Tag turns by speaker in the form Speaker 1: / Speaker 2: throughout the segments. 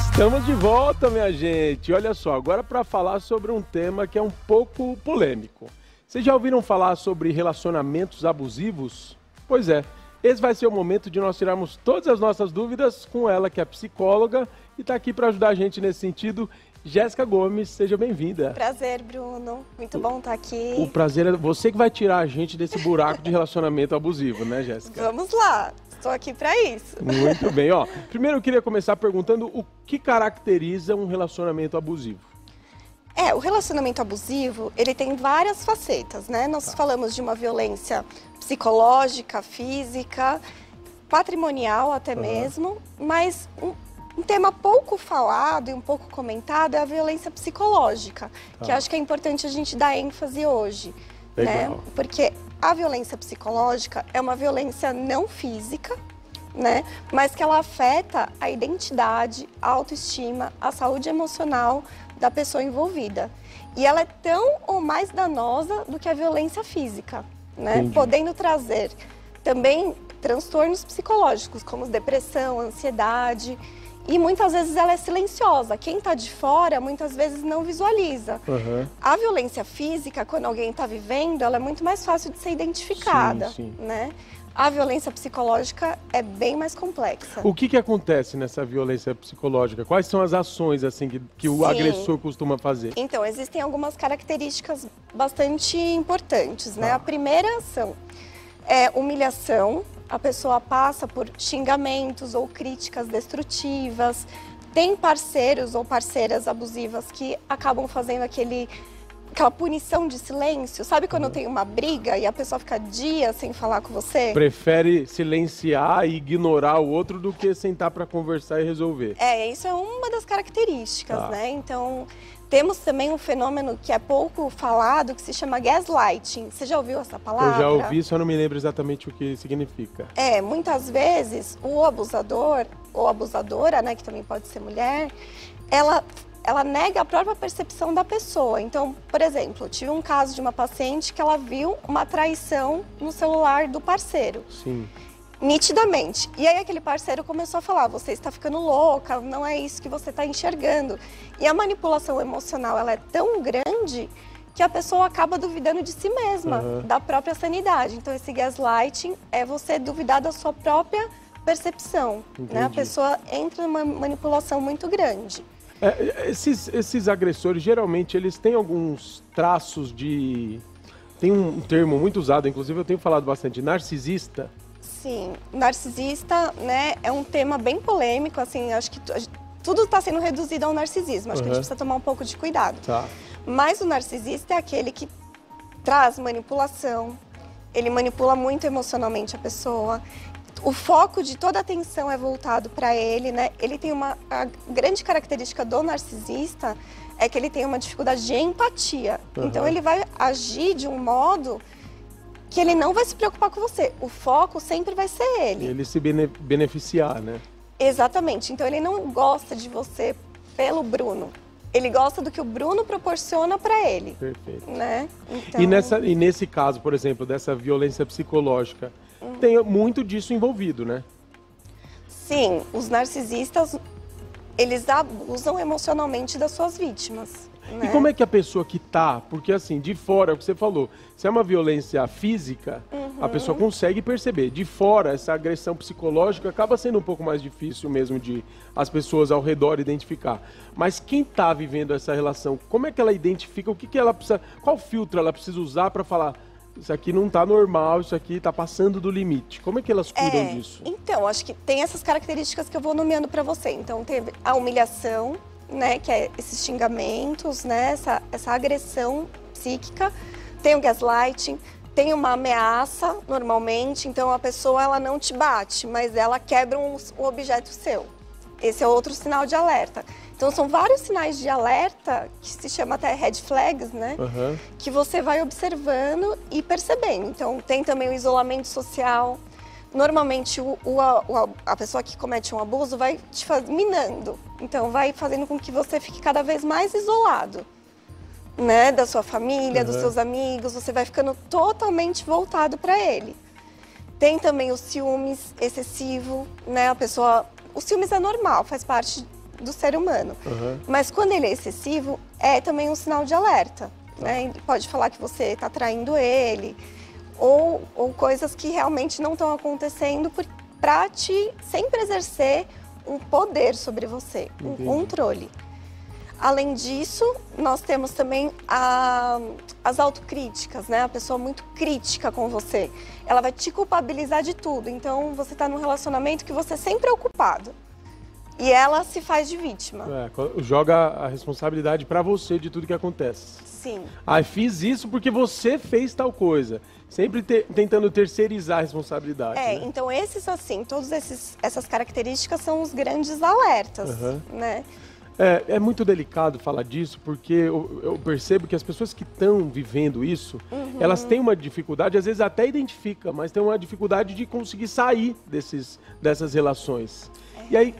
Speaker 1: Estamos de volta, minha gente. Olha só, agora para falar sobre um tema que é um pouco polêmico. Vocês já ouviram falar sobre relacionamentos abusivos? Pois é, esse vai ser o momento de nós tirarmos todas as nossas dúvidas com ela, que é psicóloga, e está aqui para ajudar a gente nesse sentido. Jéssica Gomes, seja bem-vinda.
Speaker 2: Prazer, Bruno. Muito bom estar aqui.
Speaker 1: O prazer é você que vai tirar a gente desse buraco de relacionamento abusivo, né, Jéssica?
Speaker 2: Vamos lá. Estou aqui para isso.
Speaker 1: Muito bem, ó. Primeiro eu queria começar perguntando o que caracteriza um relacionamento abusivo.
Speaker 2: O relacionamento abusivo, ele tem várias facetas, né? Nós falamos de uma violência psicológica, física, patrimonial até mesmo, mas um tema pouco falado e um pouco comentado é a violência psicológica, que acho que é importante a gente dar ênfase hoje, né? Porque a violência psicológica é uma violência não física, né? Mas que ela afeta a identidade, a autoestima, a saúde emocional da pessoa envolvida. E ela é tão ou mais danosa do que a violência física, né?
Speaker 1: Entendi.
Speaker 2: Podendo trazer também transtornos psicológicos, como depressão, ansiedade. E muitas vezes ela é silenciosa. Quem está de fora, muitas vezes não visualiza. A violência física, quando alguém está vivendo, ela é muito mais fácil de ser identificada, né? A violência psicológica é bem mais complexa.
Speaker 1: O que acontece nessa violência psicológica? Quais são as ações assim que o agressor costuma fazer?
Speaker 2: Então, existem algumas características bastante importantes, né? A primeira ação é humilhação. A pessoa passa por xingamentos ou críticas destrutivas. Tem parceiros ou parceiras abusivas que acabam fazendo aquela punição de silêncio. Sabe quando tem uma briga e a pessoa fica dias sem falar com você?
Speaker 1: Prefere silenciar e ignorar o outro do que sentar para conversar e resolver.
Speaker 2: Isso é uma das características, né? Então, temos também um fenômeno que é pouco falado, que se chama gaslighting. Você já ouviu essa palavra?
Speaker 1: Eu já ouvi, só não me lembro exatamente o que significa.
Speaker 2: Muitas vezes o abusador ou abusadora, né, que também pode ser mulher, ela nega a própria percepção da pessoa. Então, por exemplo, eu tive um caso de uma paciente que ela viu uma traição no celular do parceiro.
Speaker 1: Sim.
Speaker 2: Nitidamente. E aí aquele parceiro começou a falar, você está ficando louca, não é isso que você está enxergando. E a manipulação emocional, ela é tão grande que a pessoa acaba duvidando de si mesma, da própria sanidade. Então esse gaslighting é você duvidar da sua própria percepção, né? A pessoa entra numa manipulação muito grande.
Speaker 1: Esses agressores, geralmente, eles têm alguns traços de... Tem um termo muito usado, inclusive eu tenho falado bastante, narcisista.
Speaker 2: Sim, narcisista, né, é um tema bem polêmico, assim, acho que tudo está sendo reduzido ao narcisismo, acho que a gente precisa tomar um pouco de cuidado. Mas o narcisista é aquele que traz manipulação, ele manipula muito emocionalmente a pessoa, o foco de toda a atenção é voltado para ele, né? Ele tem a grande característica do narcisista é que ele tem uma dificuldade de empatia, então ele vai agir de um modo que ele não vai se preocupar com você. O foco sempre vai ser ele.
Speaker 1: E ele se beneficiar, né?
Speaker 2: Exatamente. Então ele não gosta de você pelo Bruno. Ele gosta do que o Bruno proporciona para ele.
Speaker 1: Perfeito.
Speaker 2: Né? Então...
Speaker 1: E nesse caso, por exemplo, dessa violência psicológica, tem muito disso envolvido, né?
Speaker 2: Sim, os narcisistas, eles abusam emocionalmente das suas vítimas.
Speaker 1: E como é que a pessoa que tá, porque assim, de fora, é o que você falou, se é uma violência física, a pessoa consegue perceber. De fora, essa agressão psicológica acaba sendo um pouco mais difícil mesmo de as pessoas ao redor identificar. Mas quem tá vivendo essa relação, como é que ela identifica, o que ela precisa, qual filtro ela precisa usar para falar, isso aqui não tá normal, isso aqui tá passando do limite. Como é que elas cuidam disso?
Speaker 2: Então, acho que tem essas características que eu vou nomeando para você. Então, teve a humilhação, né, que é esses xingamentos, né, essa agressão psíquica, tem o gaslighting, tem uma ameaça normalmente, então a pessoa ela não te bate, mas ela quebra um objeto seu. Esse é outro sinal de alerta. Então são vários sinais de alerta, que se chama até red flags, né, que você vai observando e percebendo. Então tem também o isolamento social. Normalmente a pessoa que comete um abuso vai te minando, então vai fazendo com que você fique cada vez mais isolado, né, da sua família, dos seus amigos, você vai ficando totalmente voltado para ele. Tem também o ciúmes excessivo, né, o ciúmes é normal, faz parte do ser humano. Mas quando ele é excessivo, é também um sinal de alerta, né? Ele pode falar que você está traindo ele, ou coisas que realmente não estão acontecendo para te sempre exercer um poder sobre você, um controle. Além disso, nós temos também as autocríticas, né? A pessoa muito crítica com você. Ela vai te culpabilizar de tudo. Então, você está num relacionamento que você sempre é o culpado. E ela se faz de vítima.
Speaker 1: Joga a responsabilidade para você de tudo que acontece.
Speaker 2: Sim.
Speaker 1: Fiz isso porque você fez tal coisa. Sempre tentando terceirizar a responsabilidade. Né?
Speaker 2: Então esses assim, essas características são os grandes alertas, né?
Speaker 1: É muito delicado falar disso, porque eu percebo que as pessoas que estão vivendo isso, elas têm uma dificuldade, às vezes até identifica, mas tem uma dificuldade de conseguir sair dessas relações. E aí,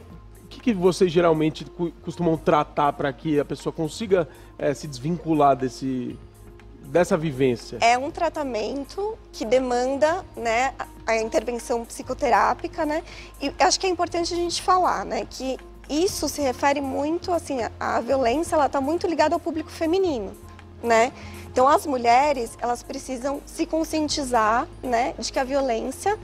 Speaker 1: o que vocês geralmente costumam tratar para que a pessoa consiga se desvincular dessa vivência?
Speaker 2: É um tratamento que demanda, né, a intervenção psicoterápica, né? E acho que é importante a gente falar, né, que isso se refere muito, assim, a violência, ela está muito ligada ao público feminino, né? Então, as mulheres, elas precisam se conscientizar, né, de que a violência,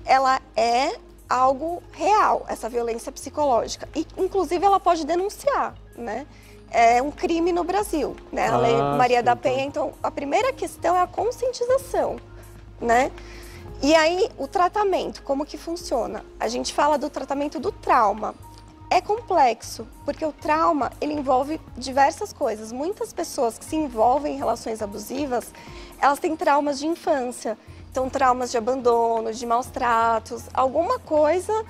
Speaker 2: ela é algo real, essa violência psicológica. E, inclusive, ela pode denunciar, né? É um crime no Brasil, né? A Lei Maria da Penha. Então, a primeira questão é a conscientização, né? E aí, o tratamento, como que funciona? A gente fala do tratamento do trauma. É complexo, porque o trauma, ele envolve diversas coisas. Muitas pessoas que se envolvem em relações abusivas, elas têm traumas de infância. Então, traumas de abandono, de maus tratos, alguma coisa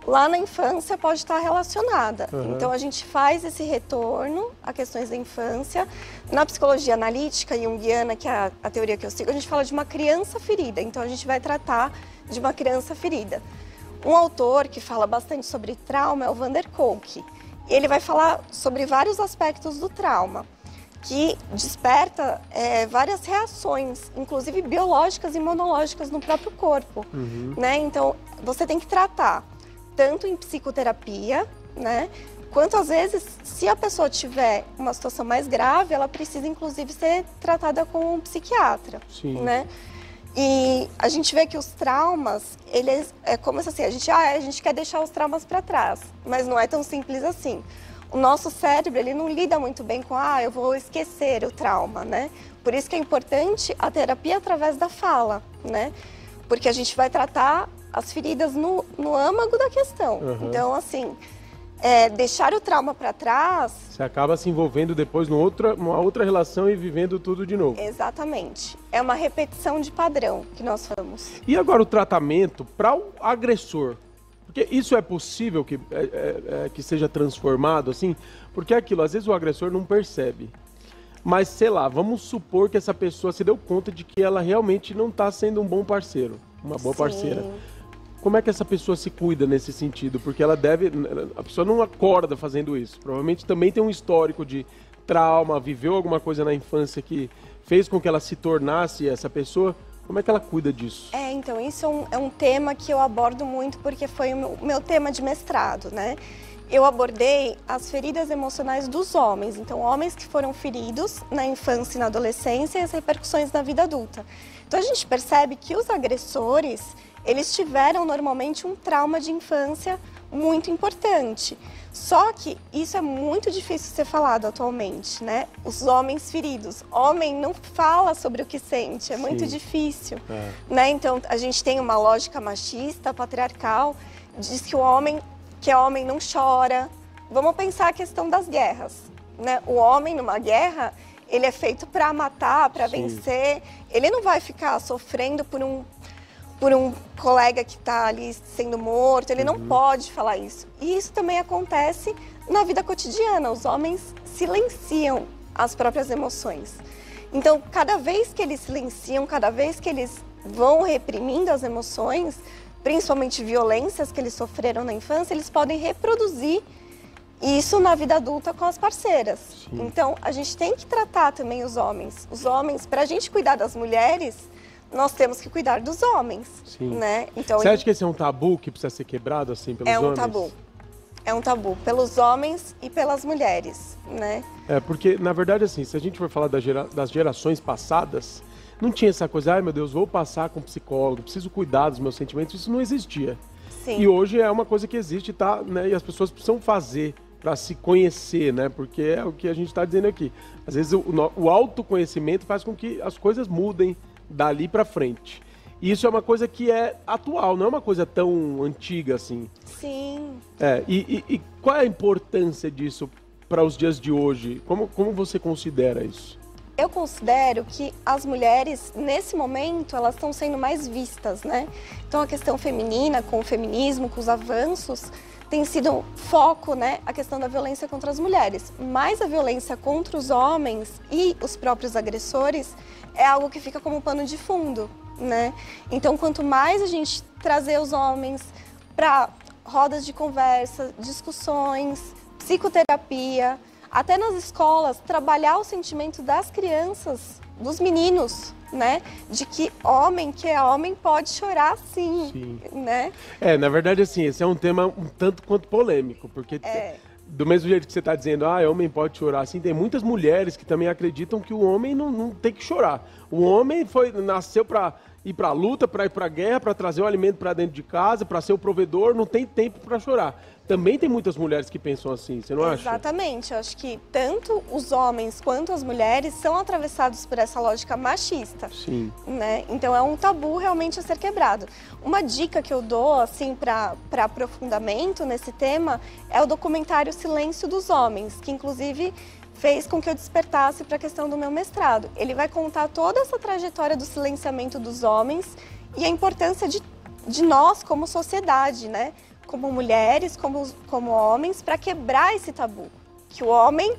Speaker 2: lá na infância pode estar relacionada. Então, a gente faz esse retorno a questões da infância. Na psicologia analítica junguiana, que é a teoria que eu sigo, a gente fala de uma criança ferida. Então, a gente vai tratar de uma criança ferida. Um autor que fala bastante sobre trauma é o Van der Kolk. Ele vai falar sobre vários aspectos do trauma, que desperta várias reações, inclusive biológicas e imunológicas no próprio corpo. Né? Então, você tem que tratar tanto em psicoterapia, né? Quanto às vezes, se a pessoa tiver uma situação mais grave, ela precisa inclusive ser tratada com um psiquiatra.
Speaker 1: Sim.
Speaker 2: Né? E a gente vê que os traumas, eles é como assim, a gente quer deixar os traumas para trás, mas não é tão simples assim. O nosso cérebro, ele não lida muito bem com, eu vou esquecer o trauma, né? Por isso que é importante a terapia através da fala, né? Porque a gente vai tratar as feridas no âmago da questão. Então, assim, deixar o trauma para trás...
Speaker 1: Você acaba se envolvendo depois numa outra relação e vivendo tudo de novo.
Speaker 2: Exatamente. É uma repetição de padrão que nós falamos.
Speaker 1: E agora o tratamento para o agressor? Porque isso é possível que seja transformado assim? Porque é aquilo, às vezes o agressor não percebe. Mas, sei lá, vamos supor que essa pessoa se deu conta de que ela realmente não está sendo um bom parceiro, uma boa parceira. Como é que essa pessoa se cuida nesse sentido? Porque a pessoa não acorda fazendo isso. Provavelmente também tem um histórico de trauma, viveu alguma coisa na infância que fez com que ela se tornasse essa pessoa. Como é que ela cuida disso?
Speaker 2: Então, isso é um tema que eu abordo muito porque foi o meu tema de mestrado, né? Eu abordei as feridas emocionais dos homens. Então, homens que foram feridos na infância e na adolescência e as repercussões na vida adulta. Então, a gente percebe que os agressores... eles tiveram normalmente um trauma de infância muito importante. Só que isso é muito difícil de ser falado atualmente, né? Os homens feridos. Homem não fala sobre o que sente, é muito difícil. Né? Então, a gente tem uma lógica machista, patriarcal, diz que o homem não chora. Vamos pensar a questão das guerras. Né? O homem, numa guerra, ele é feito para matar, para vencer. Ele não vai ficar sofrendo por um colega que está ali sendo morto, ele não pode falar isso. E isso também acontece na vida cotidiana, os homens silenciam as próprias emoções. Então, cada vez que eles silenciam, cada vez que eles vão reprimindo as emoções, principalmente violências que eles sofreram na infância, eles podem reproduzir isso na vida adulta com as parceiras. Então, a gente tem que tratar também os homens. Os homens, para a gente cuidar das mulheres, nós temos que cuidar dos homens, né? Então,
Speaker 1: você acha que esse é um tabu que precisa ser quebrado assim pelos homens?
Speaker 2: É um tabu. É um tabu pelos homens e pelas mulheres, né?
Speaker 1: Porque, na verdade, assim, se a gente for falar das gerações passadas, não tinha essa coisa, ai meu Deus, vou passar com psicólogo, preciso cuidar dos meus sentimentos, isso não existia.
Speaker 2: Sim.
Speaker 1: E hoje é uma coisa que existe, tá, né? E as pessoas precisam fazer para se conhecer, né? Porque é o que a gente está dizendo aqui. Às vezes o autoconhecimento faz com que as coisas mudem dali para frente. E isso é uma coisa que é atual, não é uma coisa tão antiga assim.
Speaker 2: Sim.
Speaker 1: E qual é a importância disso para os dias de hoje? Como você considera isso?
Speaker 2: Eu considero que as mulheres, nesse momento, elas estão sendo mais vistas, né? Então, a questão feminina, com o feminismo, com os avanços, tem sido um foco, né? A questão da violência contra as mulheres. Mas a violência contra os homens e os próprios agressores é algo que fica como pano de fundo, né? Então, quanto mais a gente trazer os homens para rodas de conversa, discussões, psicoterapia, até nas escolas, trabalhar o sentimento das crianças, dos meninos, né? De que é homem pode chorar sim. Né?
Speaker 1: Na verdade, assim, esse é um tema um tanto quanto polêmico, porque do mesmo jeito que você está dizendo, homem pode chorar, assim, tem muitas mulheres que também acreditam que o homem não tem que chorar. O homem nasceu para ir para a luta, para ir para a guerra, para trazer o alimento para dentro de casa, para ser o provedor, não tem tempo para chorar. Também tem muitas mulheres que pensam assim, você não acha?
Speaker 2: Exatamente, eu acho que tanto os homens quanto as mulheres são atravessados por essa lógica machista.
Speaker 1: Sim.
Speaker 2: Né? Então é um tabu realmente a ser quebrado. Uma dica que eu dou assim para aprofundamento nesse tema é o documentário Silêncio dos Homens, que inclusive fez com que eu despertasse para a questão do meu mestrado. Ele vai contar toda essa trajetória do silenciamento dos homens e a importância de nós como sociedade, né? Como mulheres, como homens, para quebrar esse tabu. Que o homem,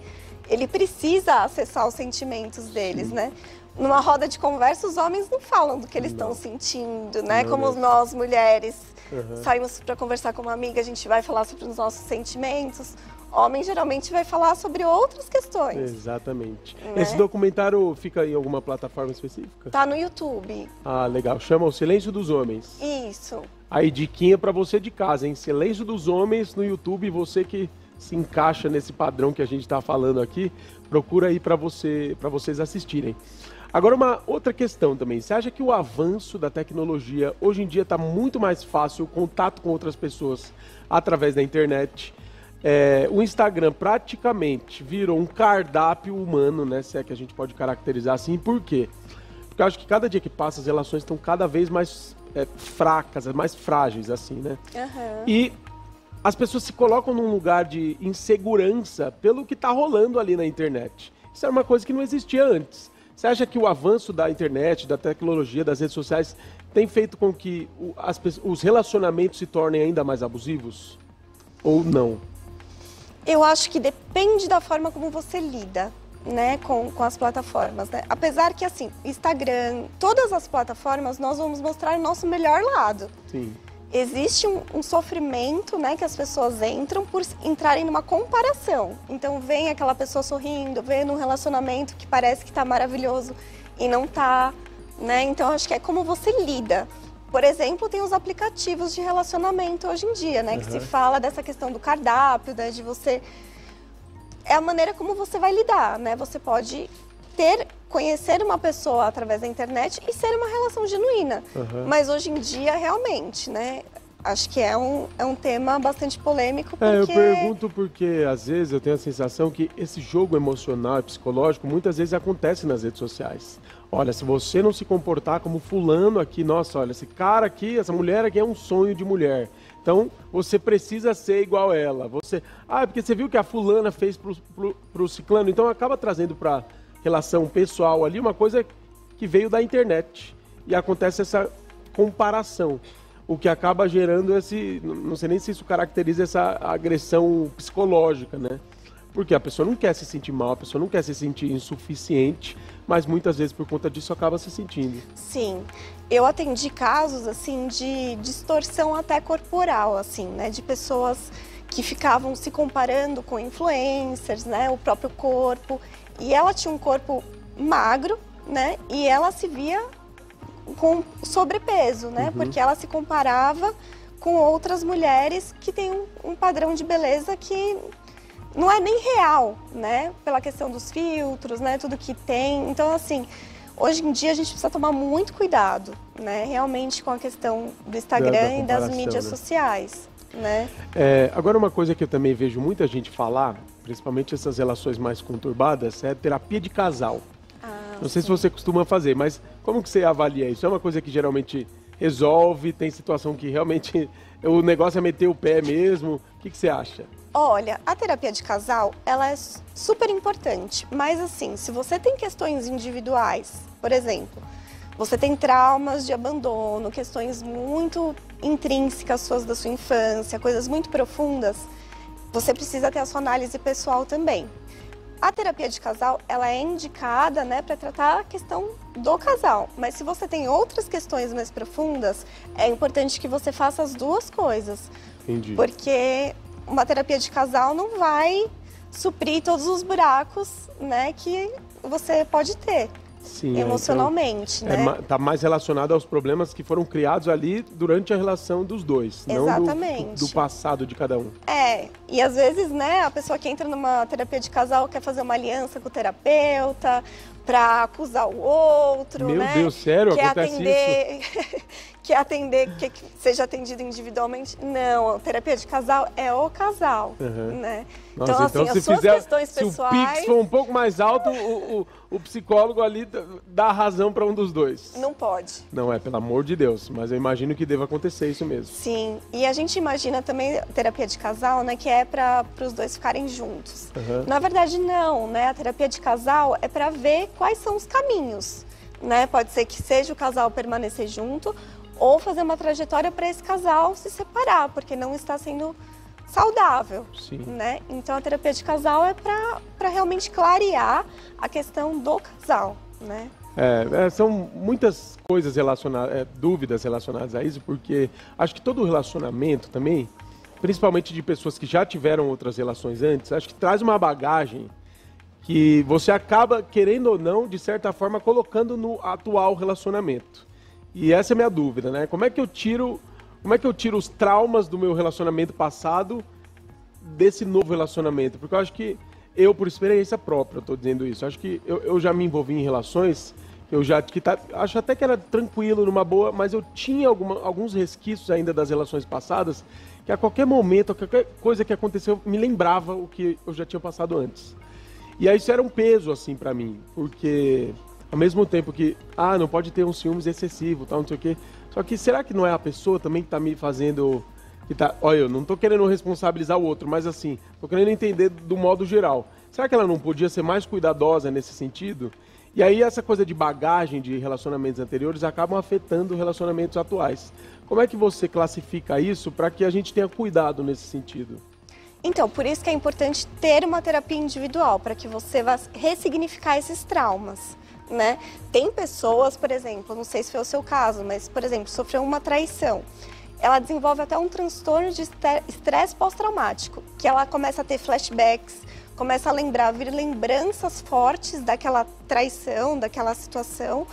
Speaker 2: ele precisa acessar os sentimentos deles,
Speaker 1: Sim.
Speaker 2: né? Numa roda de conversa, os homens não falam do que eles estão sentindo, né?
Speaker 1: Não
Speaker 2: como
Speaker 1: mesmo.
Speaker 2: nós, mulheres, saímos para conversar com uma amiga, a gente vai falar sobre os nossos sentimentos. Homem geralmente vai falar sobre outras questões.
Speaker 1: Exatamente.
Speaker 2: Né?
Speaker 1: Esse documentário fica em alguma plataforma específica?
Speaker 2: Tá no YouTube.
Speaker 1: Ah, legal. Chama O Silêncio dos Homens.
Speaker 2: Isso.
Speaker 1: Aí, diquinha para você de casa, hein? Silêncio dos Homens no YouTube. Você que se encaixa nesse padrão que a gente está falando aqui, procura aí para vocês assistirem. Agora, uma outra questão também. Você acha que o avanço da tecnologia, hoje em dia, está muito mais fácil o contato com outras pessoas através da internet? O Instagram praticamente virou um cardápio humano, né? Se é que a gente pode caracterizar assim. Por quê? Porque eu acho que cada dia que passa as relações estão cada vez mais fracas, mais frágeis, assim, né?
Speaker 2: Uhum.
Speaker 1: E as pessoas se colocam num lugar de insegurança pelo que está rolando ali na internet. Isso era uma coisa que não existia antes. Você acha que o avanço da internet, da tecnologia, das redes sociais tem feito com que os relacionamentos se tornem ainda mais abusivos? Ou não?
Speaker 2: Eu acho que depende da forma como você lida, né, com as plataformas, né? Apesar que, assim, Instagram, todas as plataformas, nós vamos mostrar o nosso melhor lado.
Speaker 1: Sim.
Speaker 2: Existe um sofrimento, né, que as pessoas entram por entrarem numa comparação. Então, vem aquela pessoa sorrindo, vê num relacionamento que parece que tá maravilhoso e não tá, né? Então, acho que é como você lida. Por exemplo, tem os aplicativos de relacionamento hoje em dia, né? Que se fala dessa questão do cardápio, né? De você... É a maneira como você vai lidar, né? Você pode conhecer uma pessoa através da internet e ser uma relação genuína. Mas hoje em dia, realmente, né? Acho que é um tema bastante polêmico, porque...
Speaker 1: Eu pergunto porque, às vezes, eu tenho a sensação que esse jogo emocional e psicológico muitas vezes acontece nas redes sociais. Olha, se você não se comportar como fulano aqui, nossa, olha, esse cara aqui, essa mulher aqui é um sonho de mulher. Então, você precisa ser igual a ela. Porque você viu que a fulana fez pro ciclano, então acaba trazendo pra relação pessoal ali uma coisa que veio da internet. E acontece essa comparação. O que acaba gerando não sei nem se isso caracteriza essa agressão psicológica, né? Porque a pessoa não quer se sentir mal, a pessoa não quer se sentir insuficiente, mas muitas vezes por conta disso acaba se sentindo.
Speaker 2: Sim, eu atendi casos assim de distorção até corporal, assim, né? De pessoas que ficavam se comparando com influencers, né? O próprio corpo. E ela tinha um corpo magro, né? E ela se via com sobrepeso, né? Porque ela se comparava com outras mulheres que têm um padrão de beleza que não é nem real, né? Pela questão dos filtros, né? Tudo que tem. Então, assim, hoje em dia a gente precisa tomar muito cuidado, né? Realmente com a questão do Instagram e das mídias sociais, né?
Speaker 1: Agora, uma coisa que eu também vejo muita gente falar, principalmente essas relações mais conturbadas, é terapia de casal. Não sei se você costuma fazer, mas como que você avalia isso? É uma coisa que geralmente resolve? Tem situação que realmente o negócio é meter o pé mesmo? O que você acha?
Speaker 2: Olha, a terapia de casal, ela é super importante, mas assim, se você tem questões individuais, por exemplo, você tem traumas de abandono, questões muito intrínsecas suas da sua infância, coisas muito profundas, você precisa ter a sua análise pessoal também. A terapia de casal, ela é indicada, né, para tratar a questão do casal. Mas se você tem outras questões mais profundas, é importante que você faça as duas coisas.
Speaker 1: Entendi.
Speaker 2: Porque uma terapia de casal não vai suprir todos os buracos, né, que você pode ter.
Speaker 1: Sim,
Speaker 2: emocionalmente,
Speaker 1: então,
Speaker 2: né?
Speaker 1: Tá mais relacionado aos problemas que foram criados ali durante a relação dos dois,
Speaker 2: exatamente,
Speaker 1: não do passado de cada um.
Speaker 2: E às vezes, né, a pessoa que entra numa terapia de casal quer fazer uma aliança com o terapeuta para acusar o outro,
Speaker 1: Meu
Speaker 2: né?
Speaker 1: Deus, sério?
Speaker 2: Quer
Speaker 1: Acontece
Speaker 2: atender...
Speaker 1: isso?
Speaker 2: Quer atender, que seja atendido individualmente. Não, a terapia de casal é o casal, né?
Speaker 1: Nossa,
Speaker 2: então, assim, as suas questões pessoais...
Speaker 1: Se o Pix for um pouco mais alto, o psicólogo ali dá razão para um dos dois.
Speaker 2: Não pode.
Speaker 1: Não, pelo amor de Deus, mas eu imagino que deva acontecer isso mesmo.
Speaker 2: Sim, e a gente imagina também a terapia de casal, né, que é para os dois ficarem juntos. Na verdade, não, né? A terapia de casal é para ver quais são os caminhos, né? Pode ser que seja o casal permanecer junto ou fazer uma trajetória para esse casal se separar, porque não está sendo saudável, né? Então a terapia de casal é para realmente clarear a questão do casal, né?
Speaker 1: São muitas coisas relacionadas, dúvidas relacionadas a isso, porque acho que todo relacionamento também, principalmente de pessoas que já tiveram outras relações antes, acho que traz uma bagagem que você acaba, querendo ou não, de certa forma, colocando no atual relacionamento. E essa é a minha dúvida, né? Como é que eu tiro os traumas do meu relacionamento passado desse novo relacionamento? Porque eu acho que por experiência própria, eu tô dizendo isso. Acho que eu já me envolvi em relações, acho até que era tranquilo, numa boa, mas eu tinha alguns resquícios ainda das relações passadas, que a qualquer momento, a qualquer coisa que aconteceu, me lembrava o que eu já tinha passado antes. E aí isso era um peso, assim, pra mim, porque... Ao mesmo tempo que, não pode ter um ciúmes excessivo, tal, não sei o quê. Só que será que não é a pessoa também que tá me fazendo... Olha, eu não tô querendo responsabilizar o outro, mas assim, tô querendo entender do modo geral. Será que ela não podia ser mais cuidadosa nesse sentido? E aí essa coisa de bagagem de relacionamentos anteriores acabam afetando relacionamentos atuais. Como é que você classifica isso para que a gente tenha cuidado nesse sentido?
Speaker 2: Então, por isso que é importante ter uma terapia individual, para que você vá ressignificar esses traumas, né? Tem pessoas, por exemplo, não sei se foi o seu caso, mas, por exemplo, sofreu uma traição. Ela desenvolve até um transtorno de estresse pós-traumático, que ela começa a ter flashbacks, começa a vir lembranças fortes daquela traição, daquela situação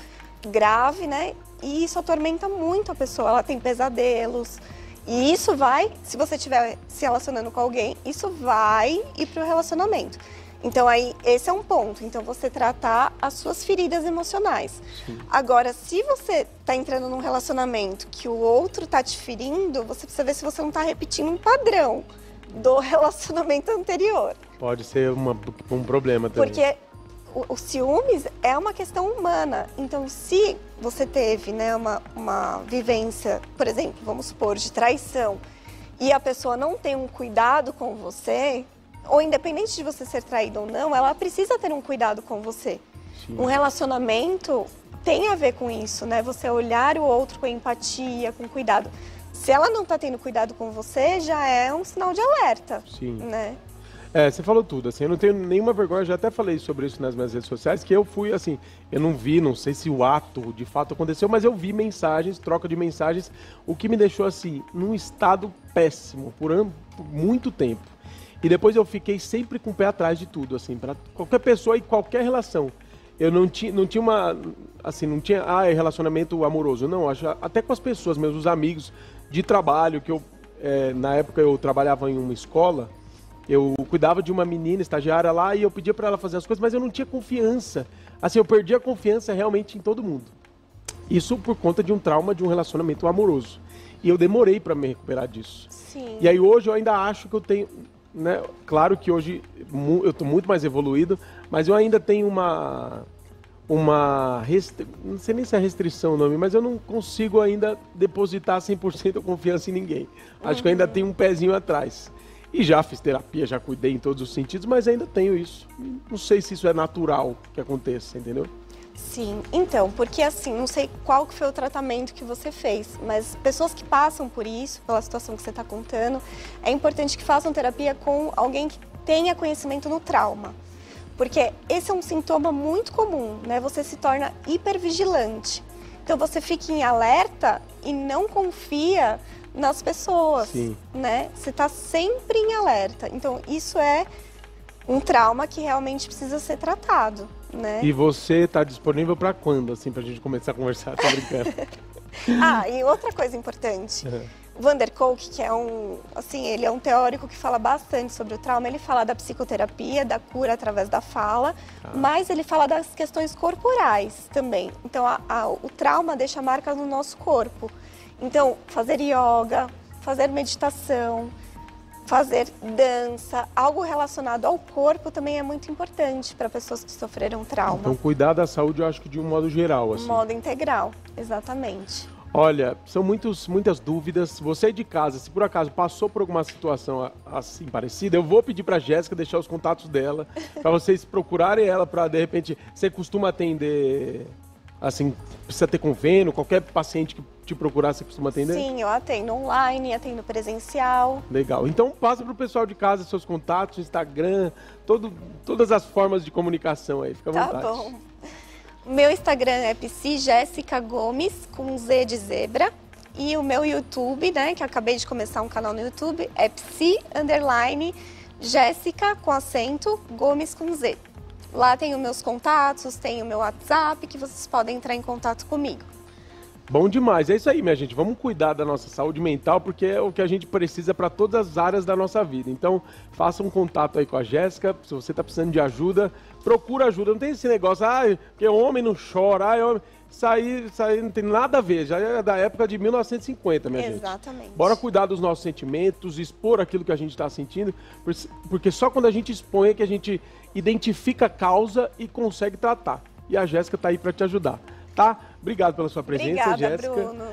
Speaker 2: grave, né? E isso atormenta muito a pessoa, ela tem pesadelos. E isso vai, se você estiver se relacionando com alguém, isso vai ir para o relacionamento. Então, aí, esse é um ponto. Então, você tratar as suas feridas emocionais. Agora, se você está entrando num relacionamento que o outro está te ferindo, você precisa ver se você não está repetindo um padrão do relacionamento anterior.
Speaker 1: Pode ser um problema também.
Speaker 2: Porque o ciúmes é uma questão humana. Então, se você teve, né, uma vivência, por exemplo, vamos supor, de traição, e a pessoa não tem um cuidado com você... ou independente de você ser traído ou não, ela precisa ter um cuidado com você. Um relacionamento tem a ver com isso, né? Você olhar o outro com empatia, com cuidado. Se ela não está tendo cuidado com você, já é um sinal de alerta, né?
Speaker 1: Você falou tudo, assim, eu não tenho nenhuma vergonha, já até falei sobre isso nas minhas redes sociais, que eu fui, assim, eu não sei se o ato de fato aconteceu, mas eu vi mensagens, troca de mensagens, o que me deixou, assim, num estado péssimo, por muito tempo. E depois eu fiquei sempre com o pé atrás de tudo, assim, para qualquer pessoa e qualquer relação. Eu não tinha relacionamento amoroso, não, até com as pessoas, meus amigos, de trabalho, que eu, na época eu trabalhava em uma escola, eu cuidava de uma menina estagiária lá e eu pedia para ela fazer as coisas, mas eu não tinha confiança. Assim, eu perdi a confiança realmente em todo mundo. Isso por conta de um trauma de um relacionamento amoroso. E eu demorei para me recuperar disso.
Speaker 2: Sim.
Speaker 1: E aí hoje eu ainda acho que eu tenho, né? Claro que hoje eu estou muito mais evoluído, mas eu ainda tenho não sei nem se é restrição o nome, mas eu não consigo ainda depositar 100% a confiança em ninguém. Acho que eu ainda tenho um pezinho atrás. E já fiz terapia, já cuidei em todos os sentidos, mas ainda tenho isso. Não sei se isso é natural que aconteça, entendeu?
Speaker 2: Sim, então, porque assim, não sei qual que foi o tratamento que você fez, mas pessoas que passam por isso, pela situação que você está contando, é importante que façam terapia com alguém que tenha conhecimento no trauma. Porque esse é um sintoma muito comum, né? Você se torna hipervigilante. Então você fica em alerta e não confia nas pessoas,
Speaker 1: Sim.
Speaker 2: né? Você está sempre em alerta. Então isso é um trauma que realmente precisa ser tratado, né?
Speaker 1: E você está disponível para quando, assim, para a gente começar a conversar? Tô brincando.
Speaker 2: E outra coisa importante. Van der Kolk, que é ele é um teórico que fala bastante sobre o trauma, ele fala da psicoterapia, da cura através da fala, mas ele fala das questões corporais também. Então, o trauma deixa marcas no nosso corpo. Então, fazer yoga, fazer meditação, fazer dança, algo relacionado ao corpo também é muito importante para pessoas que sofreram trauma.
Speaker 1: Então, cuidar da saúde, eu acho que de um modo geral, assim.
Speaker 2: De modo integral, exatamente.
Speaker 1: Olha, são muitas dúvidas. Você de casa, se por acaso passou por alguma situação assim parecida, eu vou pedir para a Jéssica deixar os contatos dela, para vocês procurarem ela, para de repente, você costuma atender, assim, precisa ter convênio, qualquer paciente que te procurar, você costuma atender?
Speaker 2: Sim, eu atendo online, atendo presencial.
Speaker 1: Legal. Então passa para o pessoal de casa seus contatos, Instagram, todas as formas de comunicação aí, fica à vontade.
Speaker 2: Tá bom. Meu Instagram é Psi Jéssica Gomes, com Z de zebra. E o meu YouTube, né, que eu acabei de começar um canal no YouTube, é Psi_Jéssica, com acento, Gomes com Z. Lá tem os meus contatos, tem o meu WhatsApp, que vocês podem entrar em contato comigo.
Speaker 1: Bom demais, é isso aí, minha gente. Vamos cuidar da nossa saúde mental, porque é o que a gente precisa para todas as áreas da nossa vida. Então, faça um contato aí com a Jéssica. Se você está precisando de ajuda, procura ajuda. Não tem esse negócio, porque homem não chora, homem... Isso aí não tem nada a ver, já é da época de 1950, minha gente.
Speaker 2: Exatamente.
Speaker 1: Bora cuidar dos nossos sentimentos, expor aquilo que a gente está sentindo, porque só quando a gente expõe é que a gente identifica a causa e consegue tratar. E a Jéssica está aí para te ajudar, tá? Obrigado pela sua presença,
Speaker 2: Obrigada,
Speaker 1: Jéssica.
Speaker 2: Bruno.